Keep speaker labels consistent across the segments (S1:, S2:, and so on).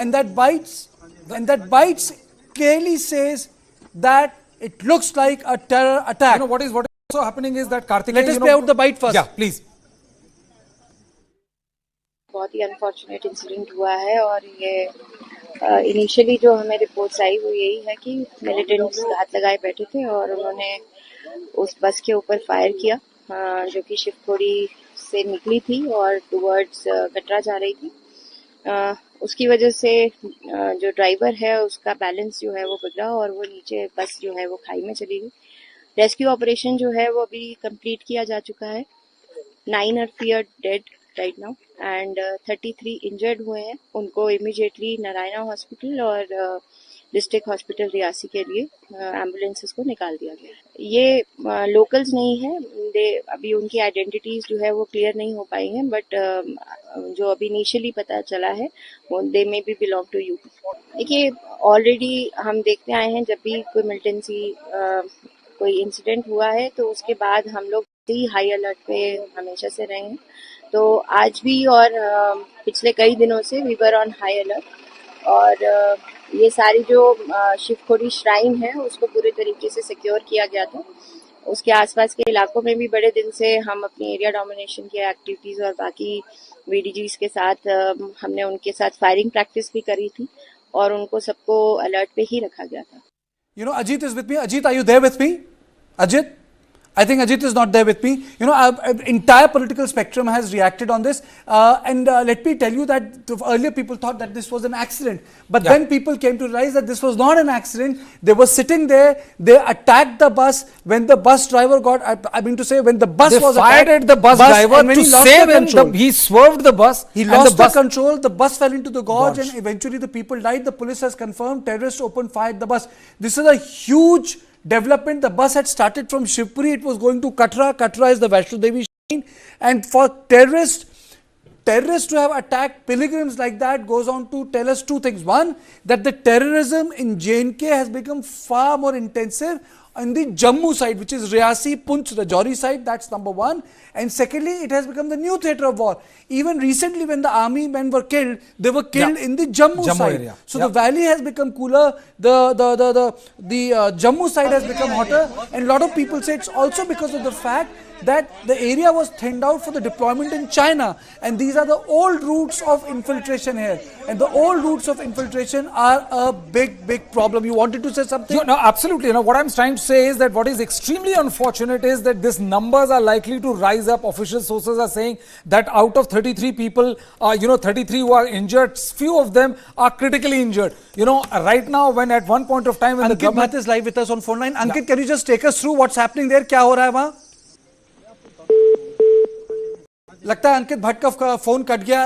S1: and that bites clearly says that it looks like a terror attack.
S2: What is also happening is that Karthik.
S1: Let us play out the bite first.
S2: Yeah, please.
S3: बहुत ही unfortunate incident हुआ है और ये initially जो हमें reports आई वो यही है कि मिलिटेंट्स हाथ लगाए बैठे थे और उन्होंने उस बस के ऊपर फायर किया जो कि शिवखोड़ी से निकली थी और टुवर्ड्स कटरा जा रही थी। उसकी वजह से जो ड्राइवर है उसका बैलेंस जो है वो बिगड़ा और वो नीचे बस जो है वो खाई में चली गई। रेस्क्यू ऑपरेशन जो है वो अभी कंप्लीट किया जा चुका है। 9 are feared dead right now and 33 injured हुए हैं। उनको इमीडिएटली नारायणा हॉस्पिटल और डिस्ट्रिक्ट हॉस्पिटल रियासी के लिए एम्बुलेंसेस को निकाल दिया गया है। ये लोकल्स नहीं है, अभी उनकी आइडेंटिटीज जो है वो क्लियर नहीं हो पाई हैं, बट जो अभी इनिशियली पता चला है वो दे में भी बिलोंग टू यूपी। देखिए ऑलरेडी हम देखते आए हैं जब भी कोई मिलिटेंसी कोई इंसिडेंट हुआ है तो उसके बाद हम लोग हाई अलर्ट पे हमेशा से रहे हैं। तो आज भी और पिछले कई दिनों से we were on high alert और ये सारी जो शिवखोड़ी श्राइन है उसको पूरे तरीके से सिक्योर किया गया था। उसके आसपास के इलाकों में भी बड़े दिन से हम अपनी एरिया डोमिनेशन की एक्टिविटीज और बाकी वीडीजीज के साथ हमने उनके साथ फायरिंग प्रैक्टिस भी करी थी और उनको सबको अलर्ट पे ही रखा गया था।
S1: Ajit is with me. Ajit, are you there with me? Ajit? I think Ajit is not there with me. Entire political spectrum has reacted on this. And let me tell you that earlier people thought that this was an accident. But then people came to realize that this was not an accident. They were sitting there. They attacked the bus. When the bus driver got, when the bus was attacked.
S2: They fired at the bus driver to save him. He swerved the bus.
S1: He lost the control. The bus fell into the gorge and eventually the people died. The police has confirmed terrorists opened fire at the bus. This is a huge development. The bus had started from Shivpuri. It was going to Katra. Katra is the Vaishno Devi shrine. And for terrorists to have attacked pilgrims like that goes on to tell us two things. One, that the terrorism in J&K has become far more intensive on the Jammu side, which is Reasi, Punch, Rajouri side. That's number one. And secondly, it has become the new theatre of war. Even recently when the army men were killed, they were killed in the Jammu side. Area. So the valley has become cooler, the Jammu side has become hotter, and a lot of people say it's also because of the fact that the area was thinned out for the deployment in China, and these are the old routes of infiltration here, and the old routes of infiltration are a big problem. You wanted to say something?
S2: No, absolutely. What I'm trying to say is that what is extremely unfortunate is that these numbers are likely to rise up. Official sources are saying that out of 33 people, 33 who are injured, few of them are critically injured. Right now, when at one point of time when
S1: Ankit
S2: the government
S1: Bhatt is live with us on phone line. Ankit, can you just take us through what's happening there? क्या हो रहा है वहाँ? लगता है अंकित भट्ट का phone cut गया.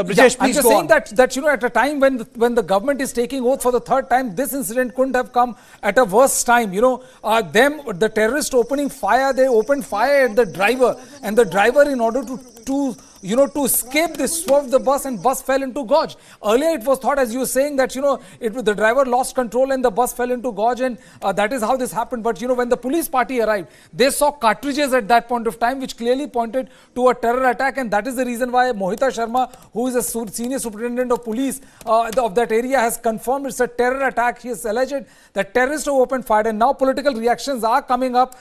S1: Brijesh, please go on.
S2: I'm just saying that at a time when the government is taking oath for the third time, this incident couldn't have come at a worse time. The terrorists opening fire, they opened fire at the driver, and the driver, in order to escape, they swerved the bus and bus fell into gorge. Earlier it was thought, as you were saying, that the driver lost control and the bus fell into gorge, and that is how this happened. But when the police party arrived, they saw cartridges at that point of time which clearly pointed to a terror attack, and that is the reason why Mohita Sharma, who is a senior superintendent of police of that area, has confirmed it's a terror attack. He has alleged that terrorists have opened fire, and now political reactions are coming up.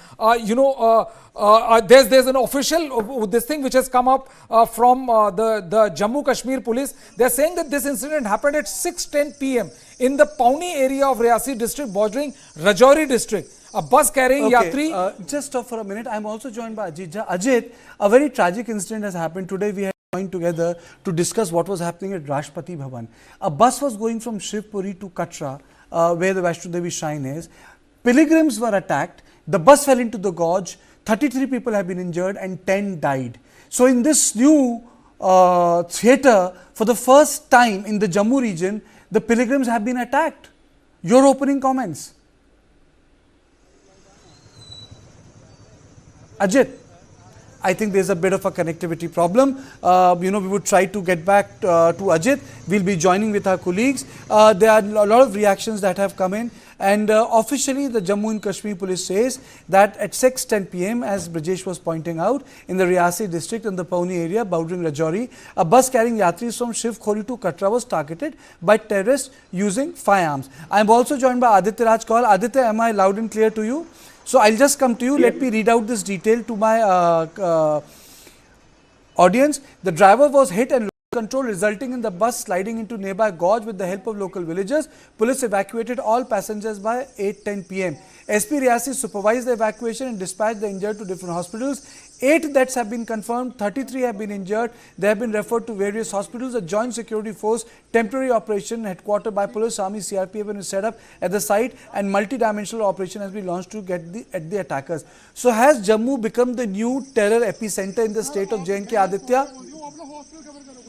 S2: There's an official this thing which has come up from the Jammu Kashmir police. They're saying that this incident happened at 6:10 p.m. in the Pauni area of Reasi district bordering Rajouri district. A bus carrying yatri.
S1: Just stop for a minute. I'm also joined by Ajit. Ajit, a very tragic incident has happened today. We had joined together to discuss what was happening at Rashtrapati Bhavan. A bus was going from Shivpuri to Katra, where the Vaishno Devi shrine is. Pilgrims were attacked. The bus fell into the gorge. 33 people have been injured and 10 died. So in this new theatre, for the first time in the Jammu region, the pilgrims have been attacked. Your opening comments? Ajit, I think there's a bit of a connectivity problem. We would try to get back to Ajit. We'll be joining with our colleagues. There are a lot of reactions that have come in. And officially, the Jammu and Kashmir police says that at 6:10 p.m., as Brijesh was pointing out, in the Reasi district in the Pauni area, bordering Rajouri, a bus carrying yatris from Shiv Khori to Katra was targeted by terrorists using firearms. I am also joined by Aditya Raj Kaul. Aditya, am I loud and clear to you? So I'll just come to you. Let me read out this detail to my audience. The driver was hit and control, resulting in the bus sliding into nearby gorge. With the help of local villagers, police evacuated all passengers by 8:10 p.m. SP Reasi supervised the evacuation and dispatched the injured to different hospitals. 8 deaths have been confirmed, 33 have been injured. They have been referred to various hospitals. A joint security force temporary operation headquartered by police, army, CRPF has been set up at the site, and multi-dimensional operation has been launched to get at the attackers. So has Jammu become the new terror epicenter in the state of J&K, Aditya?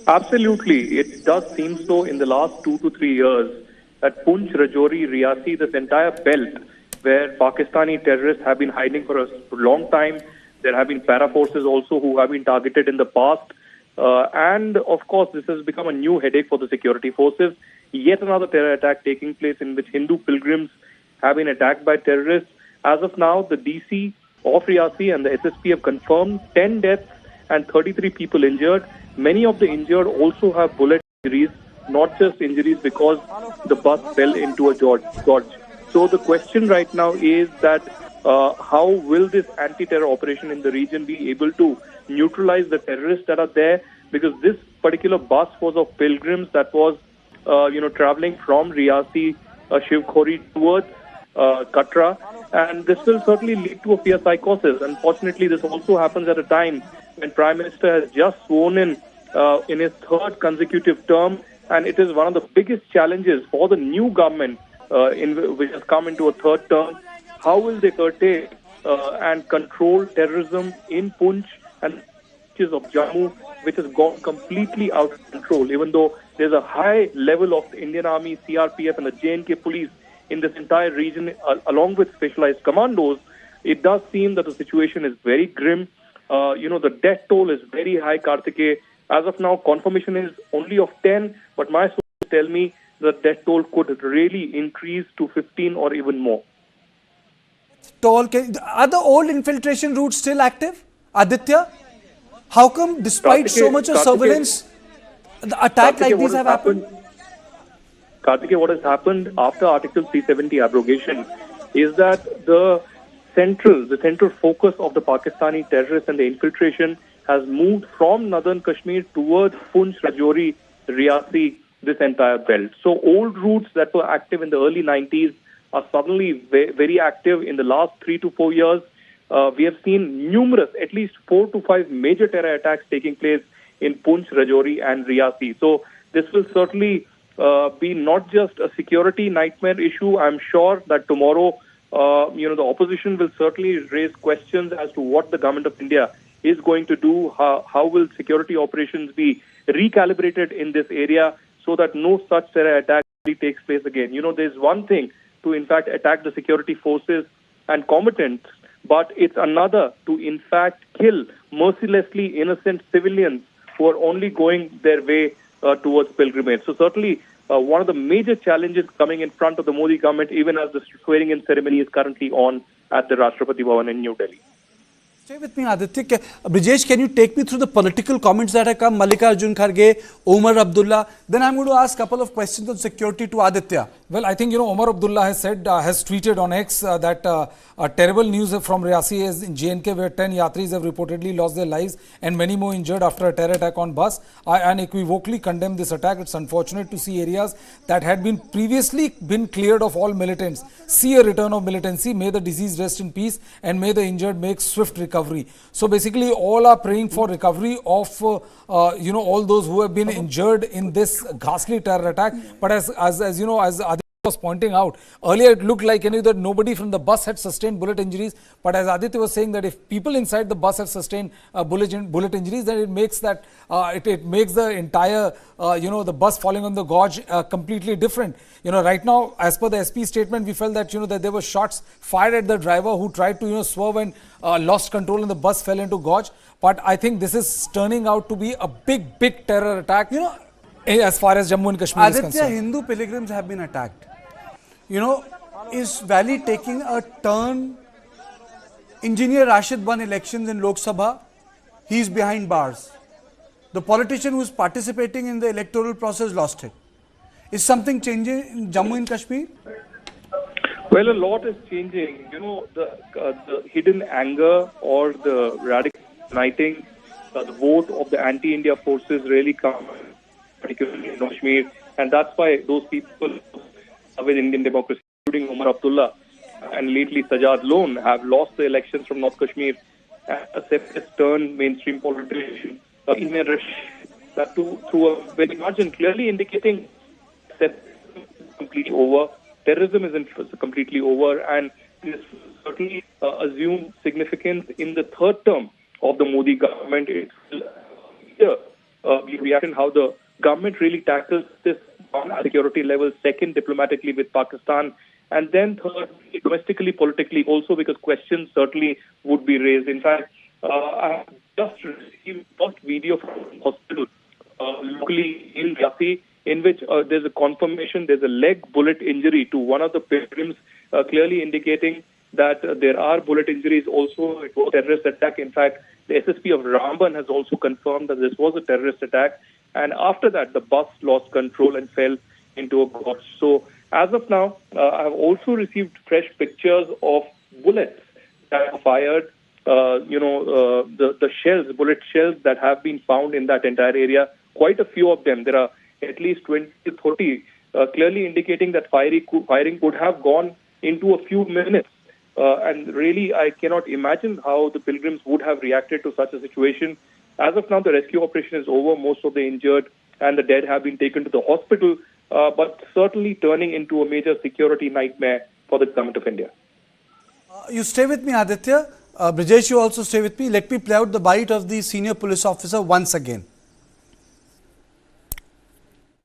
S4: Absolutely. It does seem so in the last 2 to 3 years that Poonch, Rajouri, Reasi, this entire belt where Pakistani terrorists have been hiding for a long time. There have been para-forces also who have been targeted in the past. And of course, this has become a new headache for the security forces. Yet another terror attack taking place in which Hindu pilgrims have been attacked by terrorists. As of now, the DC of Reasi and the SSP have confirmed 10 deaths and 33 people injured. Many of the injured also have bullet injuries, not just injuries because the bus fell into a gorge. So the question right now is that how will this anti-terror operation in the region be able to neutralize the terrorists that are there? Because this particular bus was of pilgrims that was, traveling from Reasi, Shiv Khori towards Katra, and this will certainly lead to a fear psychosis. Unfortunately, this also happens at a time when Prime Minister has just sworn in his third consecutive term, and it is one of the biggest challenges for the new government which has come into a third term. How will they curtail and control terrorism in Poonch and of Jammu, which has gone completely out of control, even though there's a high level of the Indian Army, CRPF and the J&K police in this entire region, along with specialized commandos. It does seem that the situation is very grim. The death toll is very high, Kartikeya. As of now, confirmation is only of 10, but my sources tell me the death toll could really increase to 15 or even more.
S1: Are the old infiltration routes still active, Aditya? How come, despite so much of surveillance, the attack like these have happened?
S4: Kartikeya, what has happened after Article 370 abrogation is that the central focus of the Pakistani terrorists and the infiltration has moved from northern Kashmir towards Poonch, Rajouri, Reasi, this entire belt. So old routes that were active in the early 90s are suddenly very active in the last 3 to 4 years. We have seen numerous, at least 4 to 5 major terror attacks taking place in Poonch, Rajouri and Reasi. So this will certainly be not just a security nightmare issue. I'm sure that tomorrow, the opposition will certainly raise questions as to what the government of India is going to do. How will security operations be recalibrated in this area so that no such terror attack takes place again? There's one thing to, in fact, attack the security forces and combatants, but it's another to, in fact, kill mercilessly innocent civilians who are only going their way towards pilgrimage. So certainly one of the major challenges coming in front of the Modi government, even as the swearing-in ceremony is currently on at the Rashtrapati Bhavan in New Delhi.
S1: Stay with me, Aditya. Brijesh, can you take me through the political comments that have come? Mallikarjun Kharge, Omar Abdullah. Then I'm going to ask a couple of questions on security to Aditya.
S2: Well, I think, Omar Abdullah has said, has tweeted on X that terrible news from Reasi is in J&K, where 10 yatris have reportedly lost their lives and many more injured after a terror attack on bus. I unequivocally condemn this attack. It's unfortunate to see areas that had previously been cleared of all militants see a return of militancy. May the deceased rest in peace and may the injured make swift recovery. So basically, all are praying for recovery of all those who have been injured in this ghastly terror attack. But as Aditya was pointing out, earlier it looked like that nobody from the bus had sustained bullet injuries. But as Aditya was saying, that if people inside the bus have sustained bullet injuries, then it makes that it makes the entire the bus falling on the gorge completely different. Right now, as per the SP statement, we felt that that there were shots fired at the driver who tried to swerve and lost control and the bus fell into gorge. But I think this is turning out to be a big terror attack. As far as Jammu and Kashmir is concerned.
S1: Hindu pilgrims have been attacked. is Valley taking a turn? Engineer Rashid won elections in Lok Sabha. He's behind bars. The politician who's participating in the electoral process lost it. Is something changing in Jammu and Kashmir?
S4: Well, a lot is changing. You know, the hidden anger or the radical uniting, the vote of the anti-India forces really come, particularly in Kashmir, and that's why those people with Indian democracy, including Umar Abdullah and lately Sajad Lone, have lost the elections from North Kashmir and a separatist turn mainstream politician in a rush that through a very margin, clearly indicating that completely over. Terrorism isn't completely over, and this certainly assumed significance in the third term of the Modi government. We react how the government really tackles this on a security level, second diplomatically with Pakistan, and then third domestically, politically also, because questions certainly would be raised. In fact, I have just received first video from hospital locally in Reasi, in which there's a confirmation there's a leg bullet injury to one of the pilgrims, clearly indicating that there are bullet injuries also. It was a terrorist attack. In fact, the SSP of Ramban has also confirmed that this was a terrorist attack. And after that, the bus lost control and fell into a gorge. So as of now, I have also received fresh pictures of bullets that are fired. The shells, bullet shells that have been found in that entire area. Quite a few of them. There are at least 20 to 30, clearly indicating that firing could have gone into a few minutes. And really, I cannot imagine how the pilgrims would have reacted to such a situation. As of now, the rescue operation is over. Most of the injured and the dead have been taken to the hospital, but certainly turning into a major security nightmare for the government of India.
S1: You stay with me, Aditya. Brijesh, you also stay with me. Let me play out the bite of the senior police officer once again.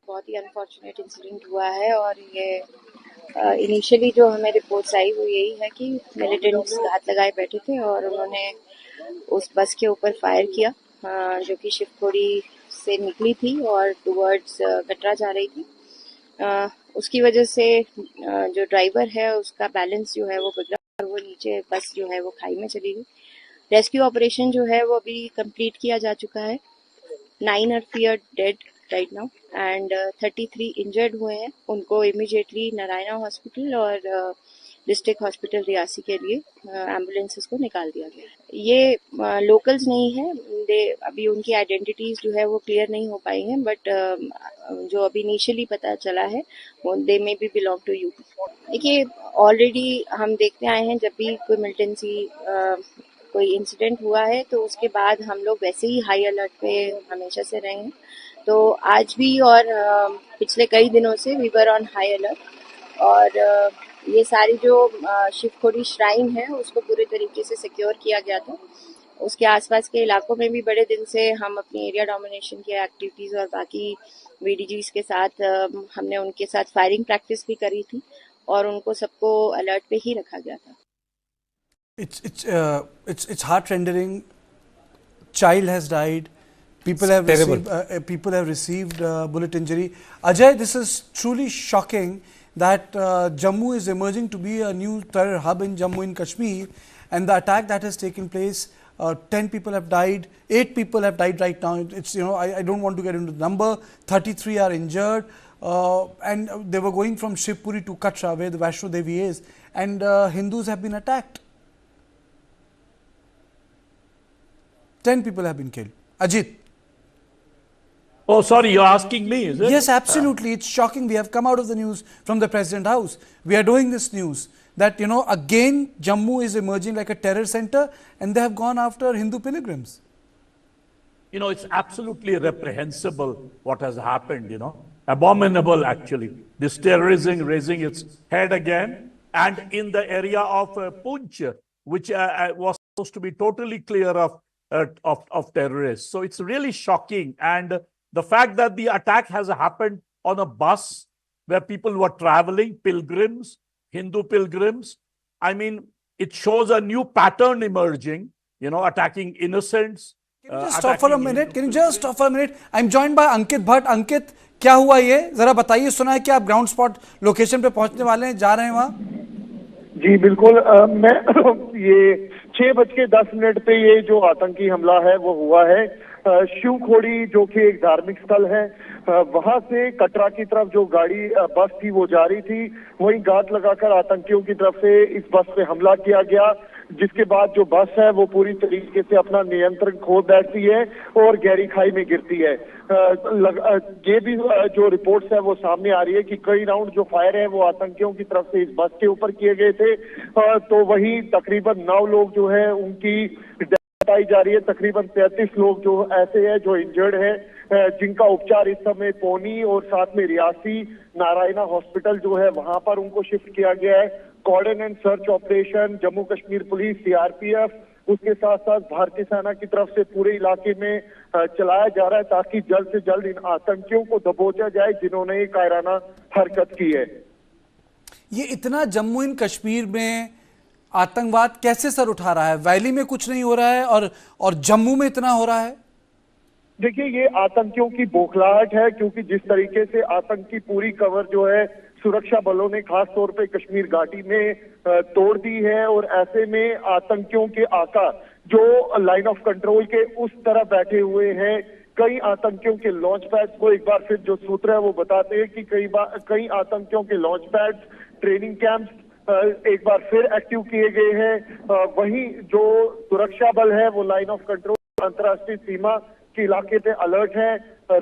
S3: बहुत ही unfortunate incident हुआ है और ये initially जो हमें reports आई वो यही है कि मिलिटेंट्स घात लगाए बैठे थे और उन्होंने उस बस के ऊपर फायर किया जो कि शिवखोड़ी से निकली थी और टुवर्ड्स कटरा जा रही थी। उसकी वजह से जो ड्राइवर है उसका बैलेंस जो है वो बिगड़ा और वो नीचे बस जो है वो खाई में चली गई। रेस्क्यू ऑपरेशन जो है वो अभी कंप्लीट किया जा चुका है। 9 are feared dead right now and 33 injured हुए हैं। उनको इमीडिएटली नारायणा हॉस्पिटल और डिस्ट्रिक्ट हॉस्पिटल रियासी के लिए एम्बुलेंसेस को निकाल दिया गया है। ये लोकल्स नहीं है, अभी उनकी आइडेंटिटीज जो है वो क्लियर नहीं हो पाई हैं, बट जो अभी इनिशियली पता चला है वो दे में भी बिलोंग टू यूपी। देखिए, ऑलरेडी हम देखते आए हैं जब भी कोई मिलिटेंसी कोई इंसिडेंट हुआ है तो उसके बाद हम लोग वैसे ही हाई अलर्ट पे हमेशा से रहे हैं। तो आज भी और पिछले कई दिनों से we were on high alert और ये सारी जो शिवखोड़ी श्राइन है उसको पूरे तरीके से सिक्योर किया गया था। उसके आसपास के इलाकों में भी बड़े दिन से हम अपनी एरिया डोमिनेशन की एक्टिविटीज और बाकी वीडीजीज के साथ हमने उनके साथ फायरिंग प्रैक्टिस भी करी थी और उनको सबको अलर्ट पे ही रखा गया था।
S1: It's heart-rending. Child has died. People have received bullet injury. Ajay, this is truly shocking that Jammu is emerging to be a new terror hub in Jammu and Kashmir, and the attack that has taken place, 10 people have died, 8 people have died right now. It's, you know, I don't want to get into the number. 33 are injured, and they were going from Shivpuri to Katra, where the Vaishno Devi is, and Hindus have been attacked. 10 people have been killed. Ajit.
S5: Oh, sorry, you're asking me, is it?
S1: Yes, absolutely. It's shocking. We have come out of the news from the President House. We are doing this news that, you know, again, Jammu is emerging like a terror center and they have gone after Hindu pilgrims.
S5: You know, it's absolutely reprehensible what has happened, you know. Abominable, actually. This terrorism raising its head again. And in the area of Poonch, which was supposed to be totally clear of terrorists. So it's really shocking. And the fact that the attack has happened on a bus where people were traveling, pilgrims, Hindu pilgrims, I mean, it shows a new pattern emerging, you know, attacking innocents.
S1: Can you just stop for a minute? Can you just stop for a minute? I'm joined by Ankit Bhatt. Ankit, क्या हुआ ये? जरा बताइए, सुना है कि आप ground spot location पे पहुंचने वाले हैं, जा रहे हैं वहां?
S6: जी बिल्कुल, मैं ये 6:10 पे ये जो आतंकी हमला है वो हुआ है। शिवखोड़ी जो कि एक धार्मिक स्थल है, वहां से कटरा की तरफ जो गाड़ी बस थी वो जा रही थी, वहीं घात लगाकर आतंकियों की तरफ से इस बस पे हमला किया गया, जिसके बाद जो बस है वो पूरी तरीके से अपना नियंत्रण खो बैठती है और गहरी खाई में गिरती है। ये भी जो रिपोर्ट्स है वो सामने आ रही है कि कई राउंड जो फायर है वो आतंकियों की तरफ से इस बस के ऊपर किए गए थे। तो वही तकरीबन 9 लोग जो है उनकी बताई जा रही है। तकरीबन 33 लोग जो ऐसे हैं जो इंजर्ड हैं, जिनका उपचार इस समय पौनी और साथ में रियासी नारायणा हॉस्पिटल जो है वहां पर उनको शिफ्ट किया गया है। Cordon and search operation Jammu Kashmir police, CRPF, उसके साथ साथ भारतीय सेना की तरफ से पूरे इलाके में चलाया जा रहा है ताकि जल्द से जल्द इन आतंकियों को दबोचा जाए जिन्होंने ये कायराना हरकत की है।
S1: ये इतना जम्मू एंड कश्मीर में आतंकवाद कैसे सर उठा रहा है? वैली में कुछ नहीं हो रहा है और जम्मू में इतना हो रहा है।
S6: देखिए, ये आतंकियों की बौखलाहट है, क्योंकि जिस तरीके से आतंक की पूरी कवर जो है सुरक्षा बलों ने खास तौर पे कश्मीर घाटी में तोड़ दी है, और ऐसे में आतंकियों के आका जो लाइन ऑफ कंट्रोल के उस तरफ बैठे हुए हैं, कई आतंकियों के लॉन्च पैड्स को एक बार फिर जो सूत्र है वो बताते हैं कि कई आतंकियों के लॉन्च पैड्स, ट्रेनिंग कैंप्स एक बार फिर एक्टिव किए गए हैं। वहीं जो सुरक्षा बल है वो लाइन ऑफ कंट्रोल अंतर्राष्ट्रीय सीमा के इलाके पे अलर्ट है।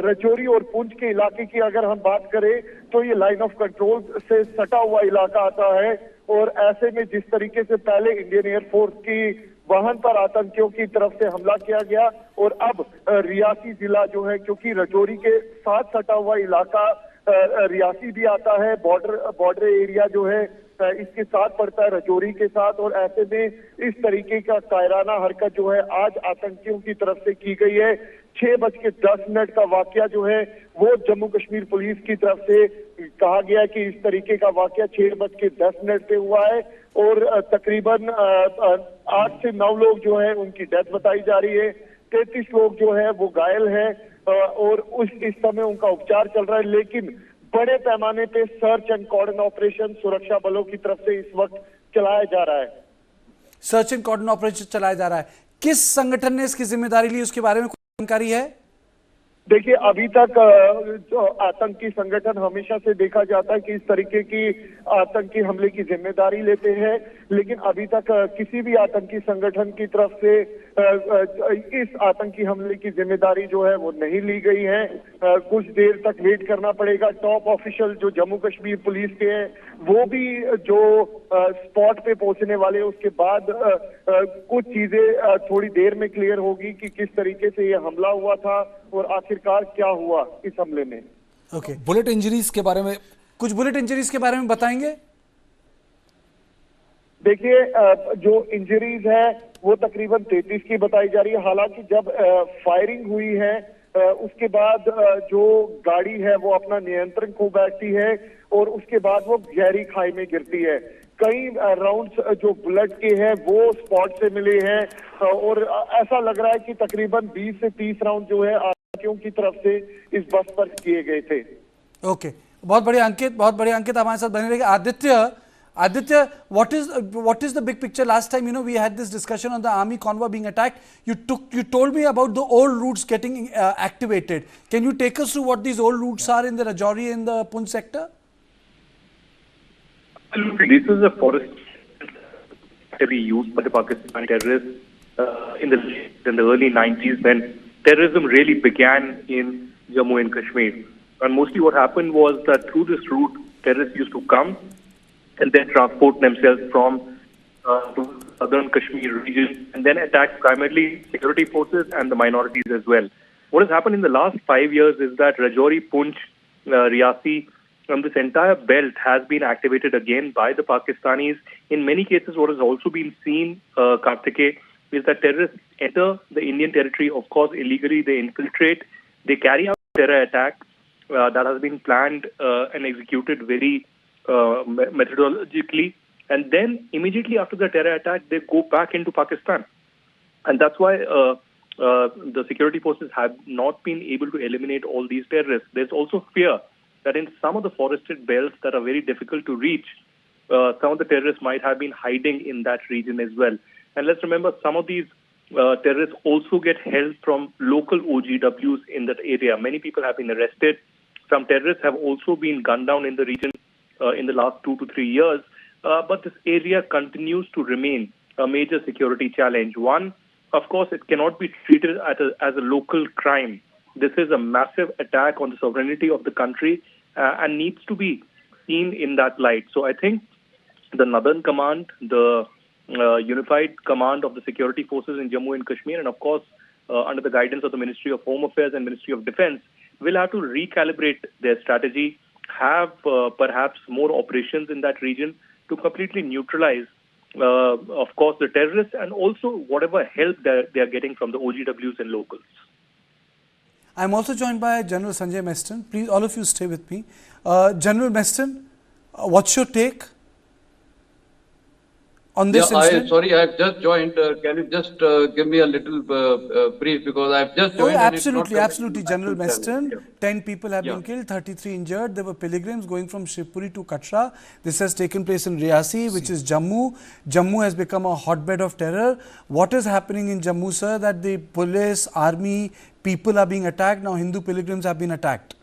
S6: रजौरी और पुंछ के इलाके की अगर हम बात करें तो ये लाइन ऑफ कंट्रोल से सटा हुआ इलाका आता है, और ऐसे में जिस तरीके से पहले इंडियन एयरफोर्स की वाहन पर आतंकियों की तरफ से हमला किया गया, और अब रियासी जिला जो है, क्योंकि रजौरी के साथ सटा हुआ इलाका रियासी भी आता है, बॉर्डर एरिया जो है इसके साथ पड़ता है रजौरी के साथ, और ऐसे में इस तरीके का कायराना हरकत जो है आज आतंकियों की तरफ से की गई है। 6:10 का वाकया जो है वो जम्मू कश्मीर पुलिस की तरफ से कहा गया है कि इस तरीके का वाकया 6:10 पे हुआ है, और तकरीबन 8 से 9 लोग जो है उनकी डेथ बताई जा रही है। 33 लोग जो है वो घायल है, और इस समय उनका उपचार चल रहा है, लेकिन बड़े पैमाने पे सर्च एंड कॉर्डन ऑपरेशन सुरक्षा बलों की तरफ से इस वक्त चलाया जा रहा है।
S1: सर्च एंड कॉर्डन ऑपरेशन चलाया जा रहा है। किस संगठन ने इसकी जिम्मेदारी ली, उसके बारे में कोई जानकारी है?
S6: देखिए, अभी तक जो आतंकी संगठन हमेशा से देखा जाता है कि इस तरीके की आतंकी हमले की जिम्मेदारी लेते हैं, लेकिन अभी तक किसी भी आतंकी संगठन की तरफ से इस आतंकी हमले की जिम्मेदारी जो है वो नहीं ली गई है। कुछ देर तक वेट करना पड़ेगा। टॉप ऑफिशियल जो जम्मू कश्मीर पुलिस के हैं वो भी जो स्पॉट पे पहुंचने वाले, उसके बाद कुछ चीजें थोड़ी देर में क्लियर होगी कि किस तरीके से ये हमला हुआ था और आखिरकार क्या हुआ इस हमले में।
S1: ओके,
S2: बुलेट इंजरीज के बारे में
S1: कुछ बुलेट इंजरीज के बारे में बताएंगे?
S6: देखिए, जो इंजरीज है वो तकरीबन 33 की बताई जा रही है। हालांकि जब फायरिंग हुई है उसके बाद जो गाड़ी है वो अपना नियंत्रण खो बैठती है, और उसके बाद वो गहरी खाई में गिरती है। कई राउंड्स जो बुलेट के हैं वो स्पॉट से मिले हैं, और ऐसा लग रहा है कि तकरीबन 20 से 30 राउंड जो है आतंकियों की तरफ से इस बस पर किए गए थे।
S1: ओके, बहुत बढ़िया अंकित, बहुत बढ़िया अंकित, हमारे साथ बने रहिए। Aditya, what is the big picture? Last time, we had this discussion on the army convoy being attacked. You told me about the old routes getting activated. Can you take us through what these old routes are in the Rajouri and the Poonch sector?
S4: Absolutely. This is a forest used by the Pakistani terrorists in the early 90s, when terrorism really began in Jammu and Kashmir. And mostly what happened was that through this route, terrorists used to come and then transport themselves from to southern Kashmir region, and then attack primarily security forces and the minorities as well. What has happened in the last 5 years is that Rajouri, Poonch, Reasi, and this entire belt has been activated again by the Pakistanis. In many cases, what has also been seen, Kartike, is that terrorists enter the Indian territory, of course, illegally. They infiltrate, they carry out terror attacks that has been planned and executed very methodologically, and then immediately after the terror attack they go back into Pakistan, and that's why the security forces have not been able to eliminate all these terrorists. There's also fear that in some of the forested belts that are very difficult to reach, some of the terrorists might have been hiding in that region as well. And let's remember, some of these terrorists also get help from local OGWs in that area. Many people have been arrested. Some terrorists have also been gunned down in the region in the last 2 to 3 years. But this area continues to remain a major security challenge. One, of course, it cannot be treated as a local crime. This is a massive attack on the sovereignty of the country and needs to be seen in that light. So I think the Northern Command, the unified command of the security forces in Jammu and Kashmir, and of course, under the guidance of the Ministry of Home Affairs and Ministry of Defense, will have to recalibrate their strategy, have perhaps more operations in that region to completely neutralize, of course, the terrorists and also whatever help they are getting from the OGWs and locals.
S1: I'm also joined by General Sanjay Meston. Please, all of you stay with me. General Meston, what's your take on this incident?
S7: Sorry, I've just joined. Can you just give me a little brief, because I've just joined.
S1: Absolutely, General Meston. 10 people have been killed, 33 injured. There were pilgrims going from Shivpuri to Katra. This has taken place in Reasi, which is Jammu. Jammu has become a hotbed of terror. What is happening in Jammu, sir? That the police, army, people are being attacked. Now Hindu pilgrims have been attacked.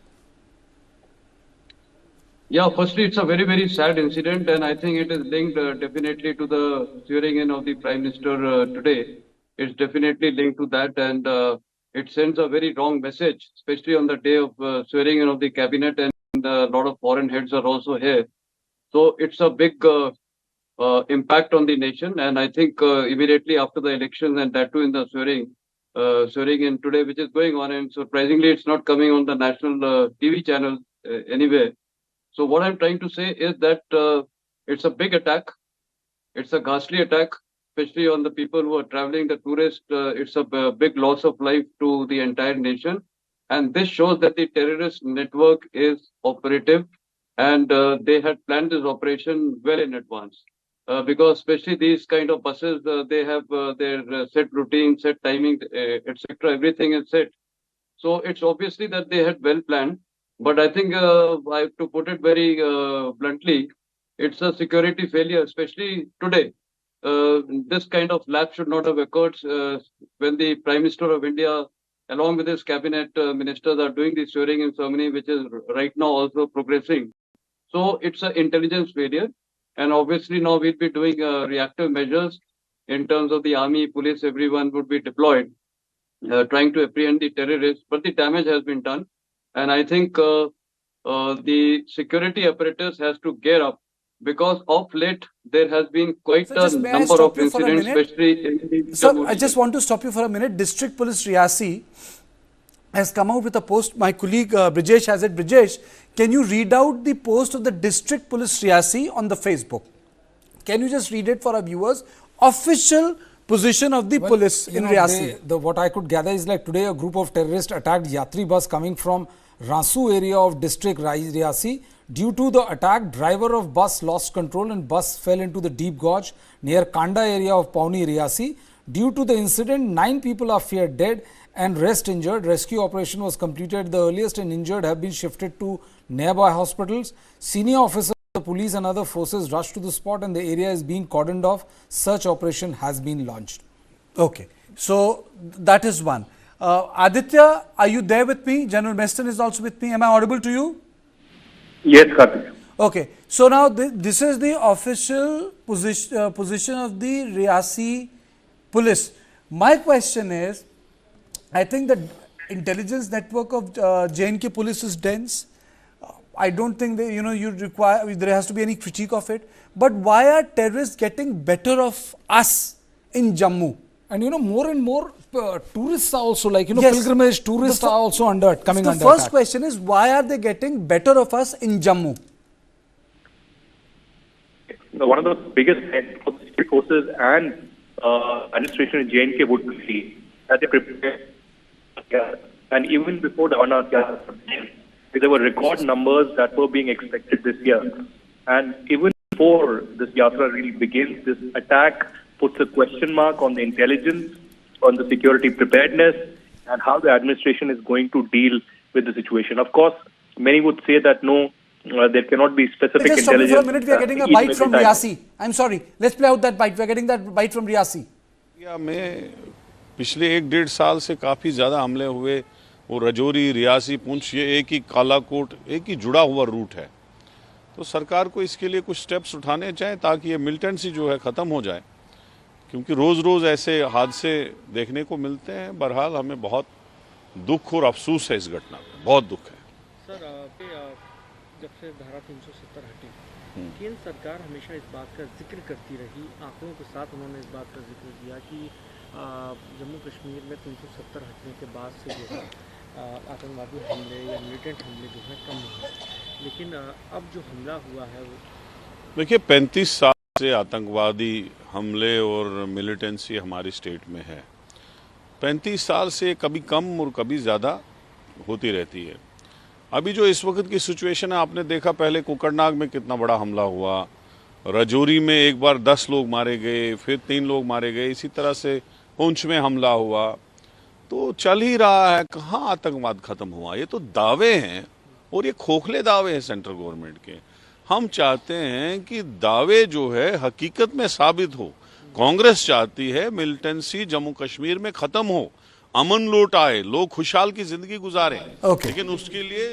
S7: Yeah, firstly, it's a very, very sad incident, and I think it is linked definitely to the swearing in of the Prime Minister today. It's definitely linked to that, and it sends a very wrong message, especially on the day of swearing in of the cabinet, and a lot of foreign heads are also here. So it's a big impact on the nation, and I think immediately after the elections, and that too in the swearing in today, which is going on, and surprisingly, it's not coming on the national TV channel anywhere. So what I'm trying to say is that it's a big attack. It's a ghastly attack, especially on the people who are traveling, the tourists. It's a big loss of life to the entire nation. And this shows that the terrorist network is operative, and they had planned this operation well in advance. Because especially these kind of buses, they have their set routine, set timing, etc. Everything is set. So it's obviously that they had well planned. But I think I have to put it very bluntly, it's a security failure, especially today. This kind of lapse should not have occurred when the Prime Minister of India, along with his cabinet ministers, are doing the swearing in ceremony, which is right now also progressing. So it's an intelligence failure. And obviously now we'll be doing reactive measures in terms of the army, police, everyone would be deployed, trying to apprehend the terrorists. But the damage has been done. And I think the security apparatus has to gear up, because of late there has been quite a number of incidents, especially in the
S1: Sir, I just want to stop you for a minute. District Police Reasi has come out with a post. My colleague Brijesh has it. Brijesh, can you read out the post of the District Police Reasi on the Facebook? Can you just read it for our viewers? Official position of the police in Reasi.
S2: What I could gather is like today a group of terrorists attacked Yatri bus coming from Rasu area of district Reasi. Due to the attack, driver of bus lost control and bus fell into the deep gorge near Kanda area of Pauni, Reasi. Due to the incident, 9 people are feared dead and rest injured. Rescue operation was completed the earliest, and injured have been shifted to nearby hospitals. Senior officers of the police and other forces rushed to the spot, and the area is being cordoned off. Search operation has been launched.
S1: Okay, so that is one. Aditya, are you there with me? General Meston is also with me. Am I audible to you?
S4: Yes, Karthik.
S1: Okay, so now this is the official position of the Reasi police. My question is, I think the intelligence network of J&K police is dense. I don't think that, there has to be any critique of it. But why are terrorists getting better of us in Jammu?
S2: And more and more tourists are also pilgrimage tourists are also coming under
S1: attack. The first question is, why are they getting better of us in Jammu?
S4: One of the biggest security forces and administration in J&K would be that they prepared. And even before the Amarnath Yatra, there were record numbers that were being expected this year. And even before this Yatra really begins, this attack puts a question mark on the intelligence, on the security preparedness, and how the administration is going to deal with the situation. Of course, many would say that no, there cannot be specific
S1: Just stop me
S4: intelligence.
S1: for a minute. We are getting a
S4: each
S1: bite
S4: and
S1: from
S4: every time.
S1: Reasi. I'm sorry. Let's play out that bite. We are getting that bite from Reasi.
S8: India में पिछले 1-1.5 साल से काफ़ी ज़्यादा हमले हुए। वो रजौरी, रियासी, पुंछ, ये एक ही कालाकोट, एक ही जुड़ा हुआ रूट है। तो सरकार को इसके लिए कुछ स्टेप्स उठाने चाहिए ताकि ये मिलिटेंसी जो है ख़त्म हो जाए, क्योंकि रोज़ रोज़ ऐसे हादसे देखने को मिलते हैं। बहरहाल हमें बहुत दुख और अफसोस है इस घटना पर, बहुत दुख है।
S9: सर जब से धारा 370 हटी, केंद्र सरकार हमेशा इस बात का जिक्र करती रही, आंकड़ों के साथ उन्होंने इस बात का जिक्र किया कि जम्मू कश्मीर में 370 हटने के बाद से जो है आतंकवादी हमले या मिलिटेंट हमले जो है कम हुए, लेकिन अब जो हमला हुआ है वो
S8: देखिए 35 साल से आतंकवादी हमले और मिलिटेंसी हमारी स्टेट में है। 35 साल से कभी कम और कभी ज़्यादा होती रहती है। अभी जो इस वक्त की सिचुएशन है, आपने देखा पहले कुकरनाग में कितना बड़ा हमला हुआ, रजौरी में एक बार 10 लोग मारे गए, फिर 3 लोग मारे गए, इसी तरह से पुंछ में हमला हुआ। तो चल ही रहा है, कहाँ आतंकवाद खत्म हुआ? ये तो दावे हैं और ये खोखले दावे हैं सेंट्रल गवर्नमेंट के। हम चाहते हैं कि दावे जो है हकीकत में साबित हो। कांग्रेस चाहती है मिलिटेंसी जम्मू कश्मीर में खत्म हो, अमन लौट आए, लोग खुशहाल की जिंदगी गुजारें। लेकिन उसके लिए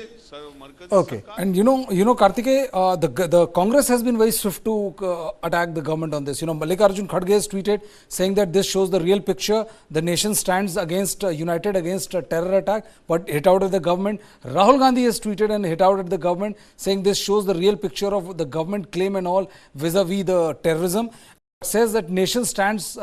S1: Okay.
S2: And you know, Kartikeya, the Congress has been very swift to attack the government on this. You know, Mallikarjun Kharge has tweeted saying that this shows the real picture. The nation stands united against a terror attack, but hit out at the government. Rahul Gandhi has tweeted and hit out at the government, saying this shows the real picture of the government claim and all vis-a-vis the terrorism. Says that nation stands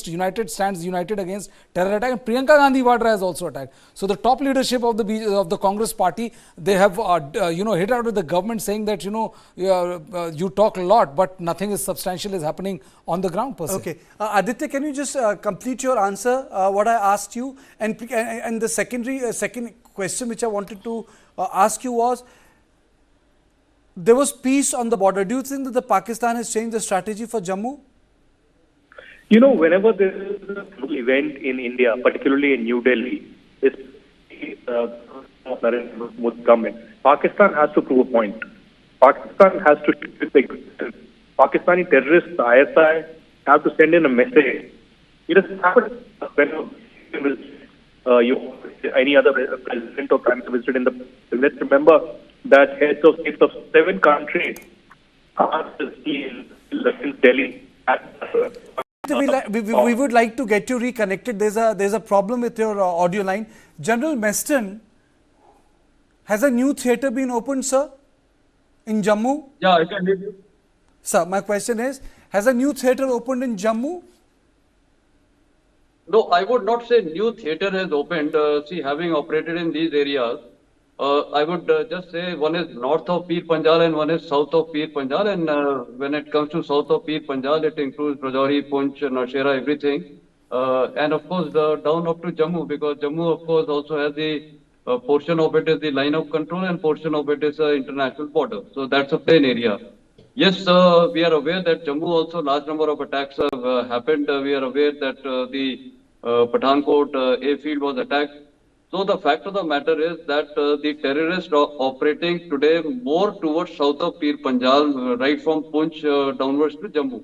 S2: united against terror attack, and Priyanka Gandhi Vadra has also attacked. So the top leadership of the Congress party, they have hit out with the government, saying that you talk a lot, but nothing is substantial is happening on the ground per se.
S1: Okay, Aditya, can you just complete your answer? What I asked you, and the second question which I wanted to ask you was, there was peace on the border. Do you think that the Pakistan has changed the strategy for Jammu?
S4: You know, whenever there is a event in India, particularly in New Delhi, government, Pakistan has to prove a point. Pakistan has to shift the existence. Pakistani terrorists, the ISI, have to send in a message. It has happened when any other president or prime minister visited in the. Let's remember that heads of states of 7 countries are in Delhi.
S1: We would like to get you reconnected. There's a problem with your audio line. General Meston, has a new theatre been opened, sir, in Jammu?
S7: Yeah, I can hear you.
S1: Sir, my question is, has a new theatre opened in Jammu?
S7: No, I would not say new theatre has opened. See, having operated in these areas, I would just say one is north of Pir Panjal and one is south of Pir Panjal. And when it comes to south of Pir Panjal, it includes Rajouri, Poonch, Naushera, everything. And of course, down up to Jammu, because Jammu, of course, also has the portion of it is the line of control and portion of it is international border. So that's a plain area. Yes, we are aware that Jammu also large number of attacks have happened. We are aware that the Pathankot airfield was attacked. So the fact of the matter is that the terrorists are operating today more towards south of Pir Panjal, right from Poonch downwards to Jammu.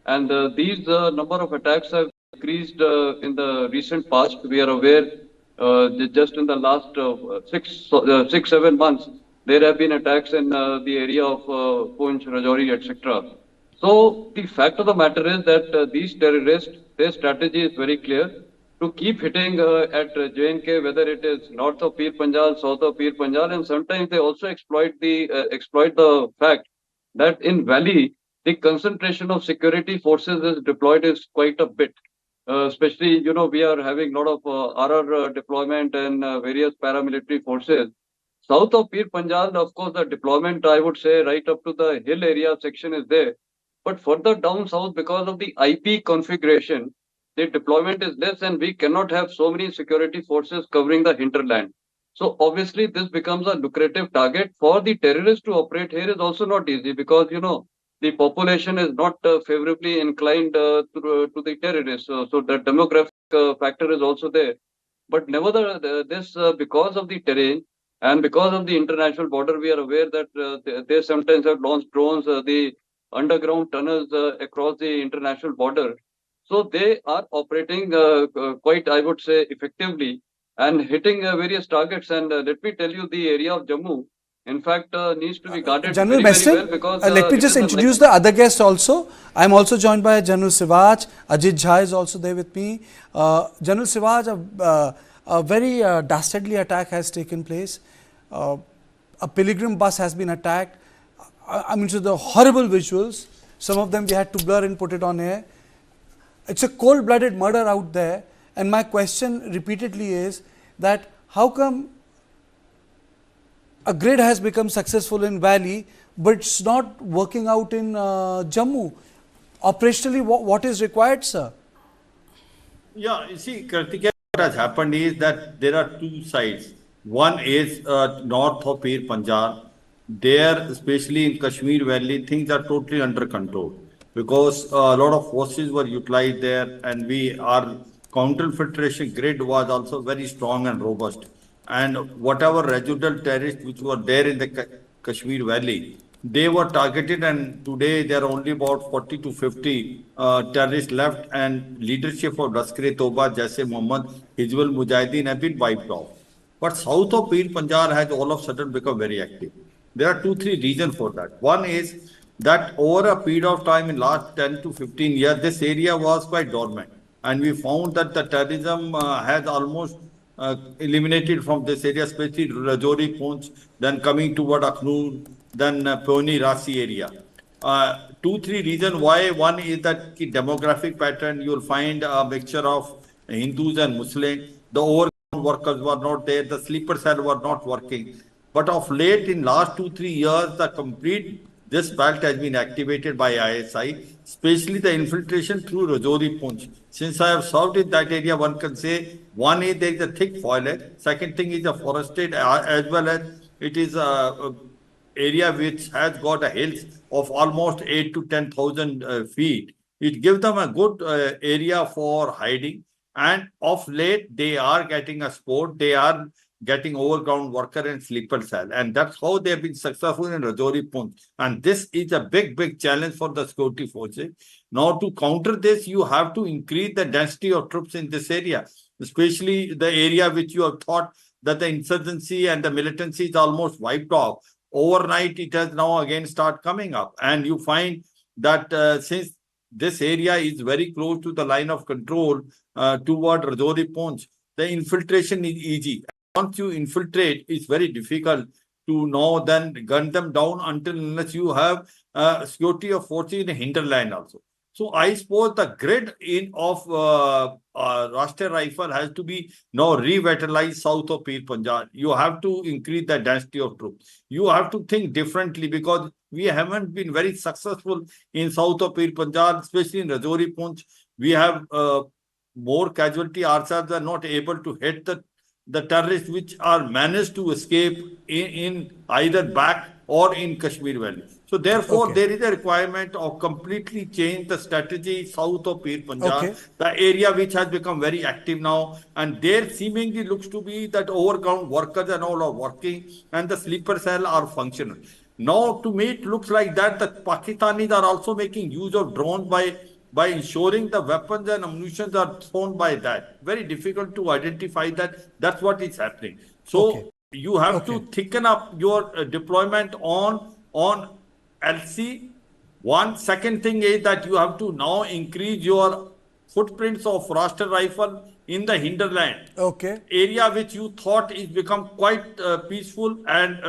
S7: And these number of attacks have increased in the recent past. We are aware just in the last 6-7 months, there have been attacks in the area of Poonch, Rajouri, etc. So the fact of the matter is that these terrorists, their strategy is very clear. To keep hitting at J&K, whether it is north of Pir Panjal, south of Pir Panjal, and sometimes they also exploit the fact that in Valley, the concentration of security forces is deployed is quite a bit. Especially, we are having a lot of RR deployment and various paramilitary forces. South of Pir Panjal, of course, the deployment, I would say, right up to the hill area section is there. But further down south, because of the IP configuration, the deployment is less and we cannot have so many security forces covering the hinterland. So obviously this becomes a lucrative target for the terrorists to operate here is also not easy because, the population is not favorably inclined to the terrorists. So the demographic factor is also there. But nevertheless, because of the terrain, And because of the international border, we are aware that they sometimes have launched drones, the underground tunnels across the international border. So they are operating quite, I would say, effectively and hitting various targets. And let me tell you, the area of Jammu, in fact, needs to be guarded
S1: General
S7: very well
S1: Messin,
S7: because
S1: let me
S7: it
S1: just
S7: is a
S1: introduce the other guests also. I am also joined by General Siraj. Ajit Jha is also there with me. General Siraj, a very dastardly attack has taken place. A pilgrim bus has been attacked. I mean, so the horrible visuals. Some of them we had to blur and put it on air. It's a cold-blooded murder out there. And my question repeatedly is that how come a grid has become successful in Valley, but it's not working out in Jammu? Operationally, what is required, sir?
S10: Yeah, you see, Kartikeya, what has happened is that there are two sides. One is north of Pir Panjal. There, especially in Kashmir Valley, things are totally under control because a lot of forces were utilized there, and our counter-infiltration grid was also very strong and robust. And whatever residual terrorists which were there in the Kashmir Valley, they were targeted, and today there are only about 40 to 50 terrorists left, and leadership of Lashkar-e-Toba, Jaise Mohammed, Hizbul Mujahideen have been wiped off. But south of Pir Panjal has all of a sudden become very active. There are two, three reasons for that. One is that over a period of time in last 10 to 15 years, this area was quite dormant. And we found that the terrorism has almost eliminated from this area, especially Rajouri, Poonch, then coming toward Akhnur, then Peony, Reasi area. Two, three reasons why. One is that the demographic pattern, you'll find a mixture of Hindus and Muslims. The overground workers were not there. The sleeper cell were not working. But of late, in last 2 3 years, the complete this belt has been activated by ISI, especially the infiltration through Rajouri Poonch. Since I have served in that area, one can say one is there is a thick foliage. Second thing is a forested as well as it is a area which has got a hills of almost 8 to 10,000 feet. It gives them a good area for hiding. And of late, they are getting a sport. They are getting overground worker and sleeper cell. And that's how they have been successful in Rajouri Poonch. And this is a big, big challenge for the security forces. Now, to counter this, you have to increase the density of troops in this area, especially the area which you have thought that the insurgency and the militancy is almost wiped off. Overnight, it has now again start coming up. And you find that since this area is very close to the line of control toward Rajouri Poonch, the infiltration is easy. Once you infiltrate, it's very difficult to now then gun them down unless you have security of forces in the hinterland also. So I suppose the grid of Rashtriya Rifle has to be now revitalized south of Pir Panjal. You have to increase the density of troops. You have to think differently because we haven't been very successful in south of Pir Panjal, especially in Rajouri Poonch. We have more casualty ourselves are not able to hit the terrorists which are managed to escape in either back or in Kashmir Valley. So therefore, there is a requirement of completely change the strategy south of Pir Panjal, the area which has become very active now, and there seemingly looks to be that overground workers and all are working, and the sleeper cell are functional. Now, to me, it looks like that the Pakistanis are also making use of drones by ensuring the weapons and ammunition are thrown by that. Very difficult to identify that. That's what is happening. So you have to thicken up your deployment on LC. One second thing is that you have to now increase your footprints of Rashtriya Rifle in the hinterland. Area which you thought is become quite peaceful and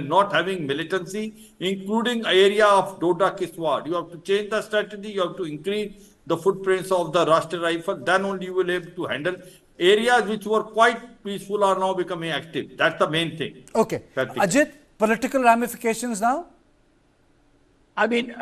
S10: not having militancy, including area of Doda Kiswar. You have to change the strategy. You have to increase the footprints of the Rashtriya Rifle. Then only you will be able to handle areas which were quite peaceful are now becoming active. That's the main thing.
S1: Ajit, political ramifications now?
S5: I mean,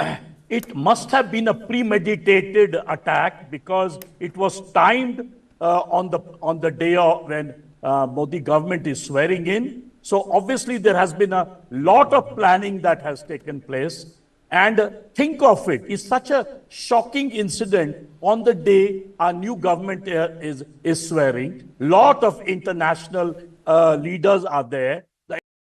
S5: it must have been a premeditated attack because it was timed on the day when Modi government is swearing in. So obviously there has been a lot of planning that has taken place. And think of it, it's such a shocking incident on the day our new government is swearing. Lot of international leaders are there.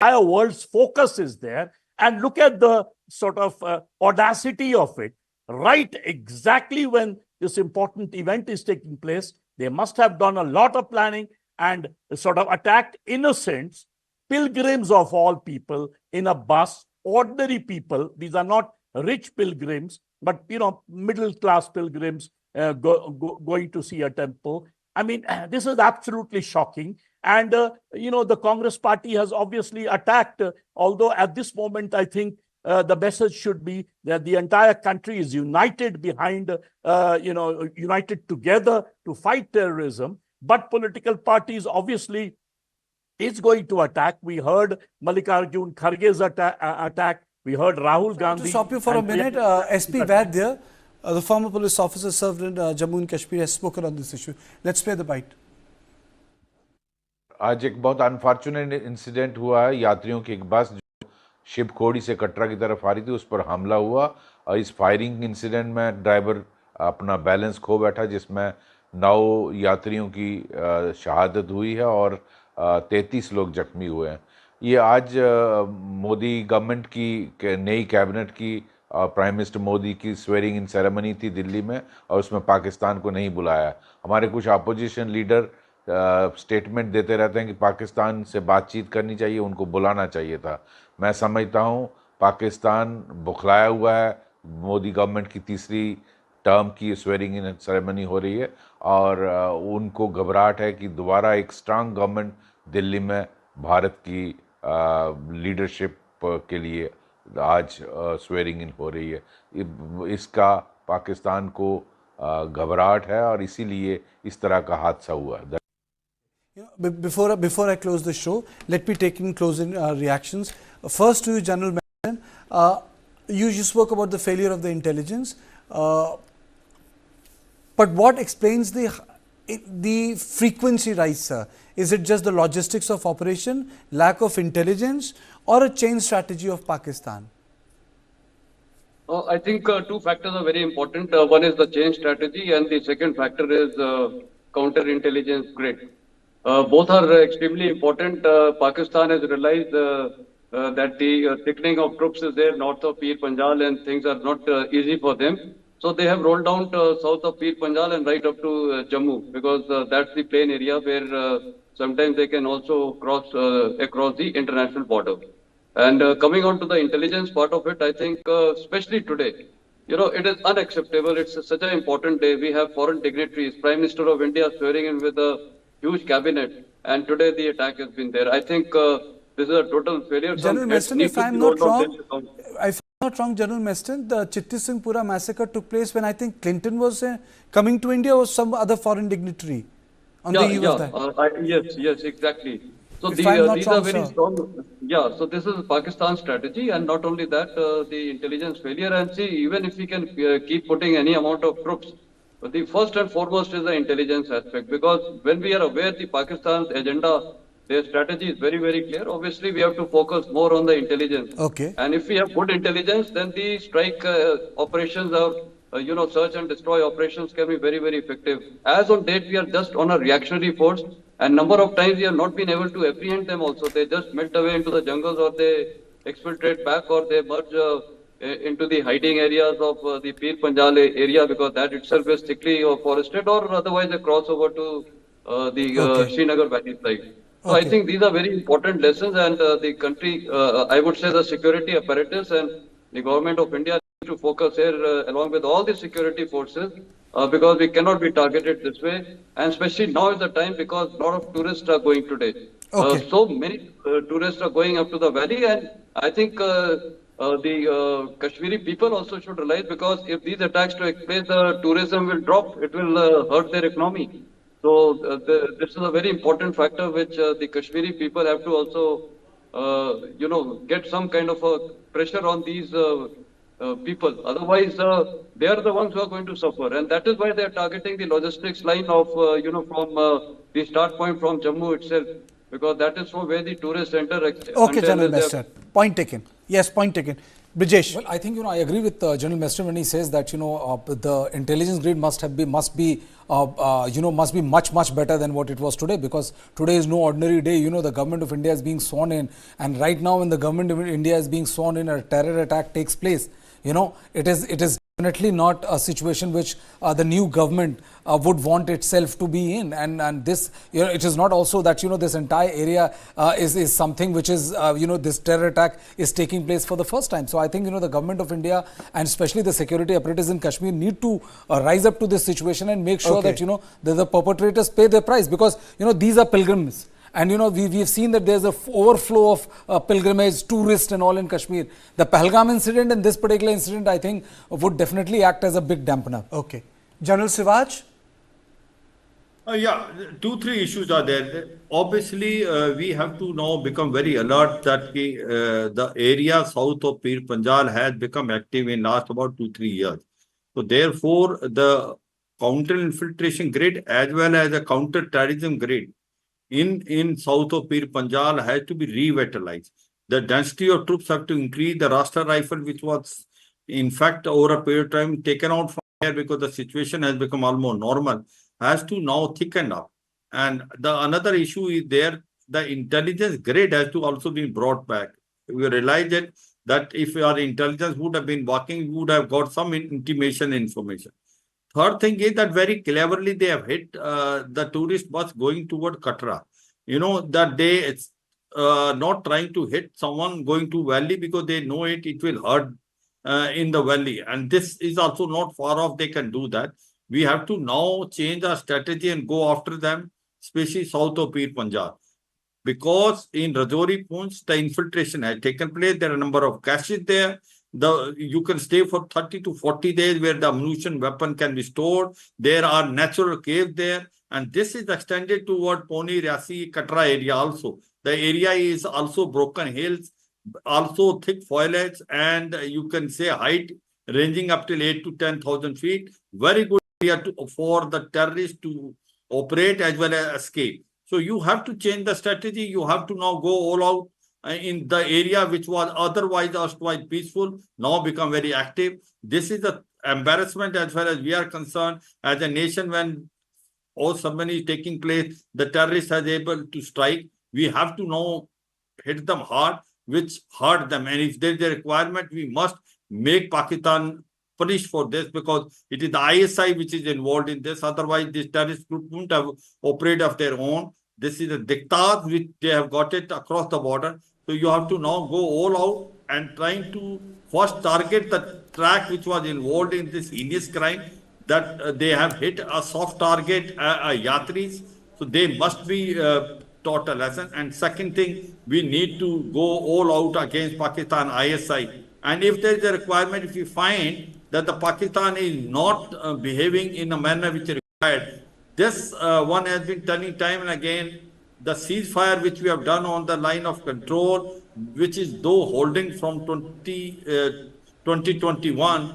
S5: entire world's focus is there. And look at the sort of audacity of it. Right exactly when this important event is taking place, they must have done a lot of planning and sort of attacked innocents, pilgrims of all people, in a bus, ordinary people. These are not rich pilgrims, but, middle class pilgrims going to see a temple. I mean, this is absolutely shocking. And, the Congress party has obviously attacked, although at this moment, I think the message should be that the entire country is united behind, united together to fight terrorism. But political parties obviously is going to attack. We heard Mallikarjun Kharge's attack. We heard Rahul Gandhi.
S1: To stop you for a minute, SP Vaidya, the former police officer served in Jammu and Kashmir, has spoken on this issue. Let's play the bite.
S11: आज एक बहुत unfortunate incident हुआ है। यात्रियों की एक बस जो शिवखोड़ी से कटरा की तरफ आ रही थी, उस पर हमला हुआ और इस फायरिंग इंसिडेंट में ड्राइवर अपना बैलेंस खो बैठा, जिसमें 9 यात्रियों की शहादत हुई है और 33 लोग जख्मी हुए हैं। ये आज मोदी गवर्नमेंट की नई कैबिनेट की प्राइम मिनिस्टर मोदी की स्वेरिंग इन सेरेमनी थी दिल्ली में, और उसमें पाकिस्तान को नहीं बुलाया। हमारे कुछ अपोजिशन लीडर स्टेटमेंट देते रहते हैं कि पाकिस्तान से बातचीत करनी चाहिए, उनको बुलाना चाहिए था। मैं समझता हूँ पाकिस्तान बौखलाया हुआ है। मोदी गवर्नमेंट की तीसरी टर्म की स्वेरिंग इन सेरेमनी हो रही है और उनको घबराहट है कि दोबारा एक स्ट्रांग गवर्नमेंट दिल्ली में भारत की लीडरशिप के लिए आज स्वेरिंग इन हो रही है। इसका पाकिस्तान को घबराहट है और इसीलिए इस तरह का हादसा हुआ।
S1: Before I close the show, let me take in closing reactions. First to you, General Manson, you spoke about the failure of the intelligence, but what explains the frequency rise, sir? Is it just the logistics of operation, lack of intelligence, or a change strategy of Pakistan?
S7: I think 2 factors are very important. One is the change strategy, and the second factor is counterintelligence grid. Both are extremely important. Pakistan has realized that the thickening of troops is there north of Pir Panjal, and things are not easy for them. So they have rolled down south of Pir Panjal and right up to Jammu, because that's the plain area where sometimes they can also cross across the international border. And coming on to the intelligence part of it, I think especially today, it is unacceptable. It's such an important day. We have foreign dignitaries, Prime Minister of India swearing in with a huge cabinet, and today the attack has been there. I think this is a total failure.
S1: General Meston, if I'm not wrong, General Meston, the Chitti Singhpura massacre took place when I think Clinton was coming to India, or some other foreign dignitary on the eve of that.
S7: Yes, exactly. So these are very strong. Yeah, so this is Pakistan's strategy, and not only that, the intelligence failure. And see, even if we can keep putting any amount of troops, the first and foremost is the intelligence aspect, because when we are aware the Pakistan's agenda, their strategy is very, very clear. Obviously, we have to focus more on the intelligence.
S1: Okay.
S7: And if we have good intelligence, then the strike operations or search and destroy operations can be very, very effective. As on date, we are just on a reactionary force, and number of times we have not been able to apprehend them also. They just melt away into the jungles, or they exfiltrate back, or they merge into the hiding areas of the Pir Panjal area, because that itself is thickly forested, or otherwise they cross over to the Srinagar Valley side. So I think these are very important lessons, and the country, I would say the security apparatus and the government of India need to focus here along with all the security forces, because we cannot be targeted this way. And especially now is the time, because a lot of tourists are going today. So many tourists are going up to the valley, and I think the Kashmiri people also should realize, because if these attacks take place, the tourism will drop. It will hurt their economy. So this is a very important factor which the Kashmiri people have to also, get some kind of a pressure on these people. Otherwise, they are the ones who are going to suffer, and that is why they are targeting the logistics line of, from the start point from Jammu itself, because that is from where the tourists enter.
S1: Okay, General Master. Point taken. Yes, point taken. Brijesh.
S2: Well, I think I agree with General Minister when he says that the intelligence grid must be much better than what it was today, because today is no ordinary day. The government of India is being sworn in, and right now when the government of India is being sworn in, a terror attack takes place. It is definitely not a situation which the new government would want itself to be in, and this it is not also that this entire area is something which is this terror attack is taking place for the first time. So I think the government of India and especially the security apparatus in Kashmir need to rise up to this situation and make sure that the perpetrators pay their price, because these are pilgrims. And we've seen that there's a overflow of pilgrimage, tourists and all in Kashmir. The Pahalgam incident and this particular incident, I think, would definitely act as a big dampener.
S1: Okay. General Sivaj?
S10: Yeah, 2-3 issues are there. Obviously, we have to now become very alert that the area south of Pir Panjal has become active in last about 2-3 years. So therefore, the counter-infiltration grid as well as the counter-terrorism grid in south of Pir Panjal has to be revitalized. The density of troops have to increase. The Rashtra Rifle, which was in fact over a period of time taken out from here because the situation has become almost normal, has to now thicken up. And the another issue is there, the intelligence grid has to also be brought back. We realize that if our intelligence would have been working, we would have got some intimation information. Third thing is that very cleverly they have hit the tourist bus going toward Katra. That they not trying to hit someone going to valley because they know it will hurt in the valley. And this is also not far off. They can do that. We have to now change our strategy and go after them, especially south of Pir Panjal. Because in Rajouri, Poonch, the infiltration has taken place. There are a number of caches there. You can stay for 30 to 40 days where the ammunition weapon can be stored. There are natural caves there. And this is extended toward Poni, Reasi, Katra area also. The area is also broken hills, also thick foliage, and you can say height ranging up till 8 to 10,000 feet. Very good area for the terrorists to operate as well as escape. So you have to change the strategy. You have to now go all out in the area which was otherwise quite peaceful, now become very active. This is the embarrassment as far as we are concerned as a nation. When all ceremony is taking place, the terrorists are able to strike. We have to now hit them hard, which hurt them. And if there is a requirement, we must make Pakistan punished for this, because it is the ISI which is involved in this. Otherwise, this terrorist group won't have operated of their own. This is a diktat which they have got it across the border. So you have to now go all out and trying to first target the track which was involved in this heinous crime, that they have hit a soft target, Yatris. So they must be taught a lesson. And second thing, we need to go all out against Pakistan ISI. And if there is a requirement, if you find that the Pakistan is not behaving in a manner which is required, this one has been telling time and again, the ceasefire which we have done on the line of control, which is though holding from 2021,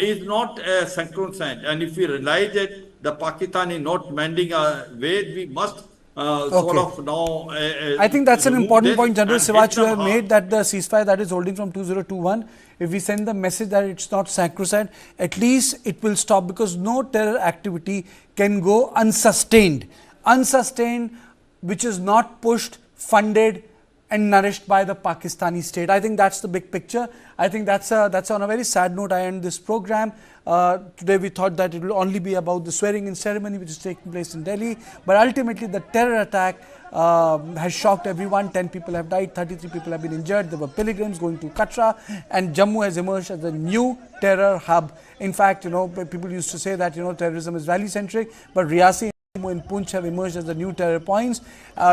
S10: is not synchronized. And if we realize that the Pakistan is not mending a way, we must sort of now...
S1: I think that's an important point, General Sivaj, you have made, that the ceasefire that is holding from 2021, if we send the message that it's not sacrosanct, at least it will stop, because no terror activity can go unsustained. Unsustained, which is not pushed, funded and nourished by the Pakistani state. I think that's the big picture. I think that's on a very sad note I end this program. Today we thought that it will only be about the swearing-in ceremony which is taking place in Delhi, but ultimately the terror attack has shocked everyone. 10 people have died, 33 people have been injured. There were pilgrims going to Katra, and Jammu has emerged as a new terror hub. In fact, people used to say that terrorism is valley-centric, but Reasi and Poonch have emerged as the new terror points.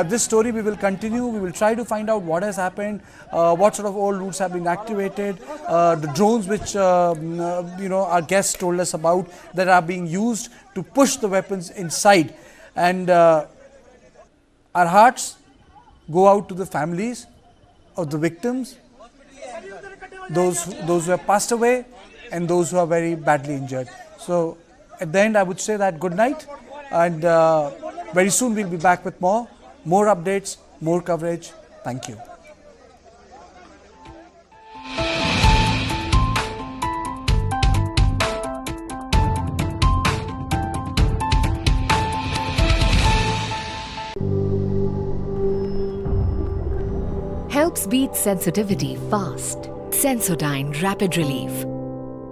S1: This story we will continue. We will try to find out what has happened, what sort of old routes have been activated, the drones which our guests told us about that are being used to push the weapons inside. And our hearts go out to the families of the victims, those who have passed away and those who are very badly injured. So at the end I would say that good night. And very soon we'll be back with more updates, more coverage. Thank you.
S12: Helps beat sensitivity fast. Sensodyne Rapid Relief.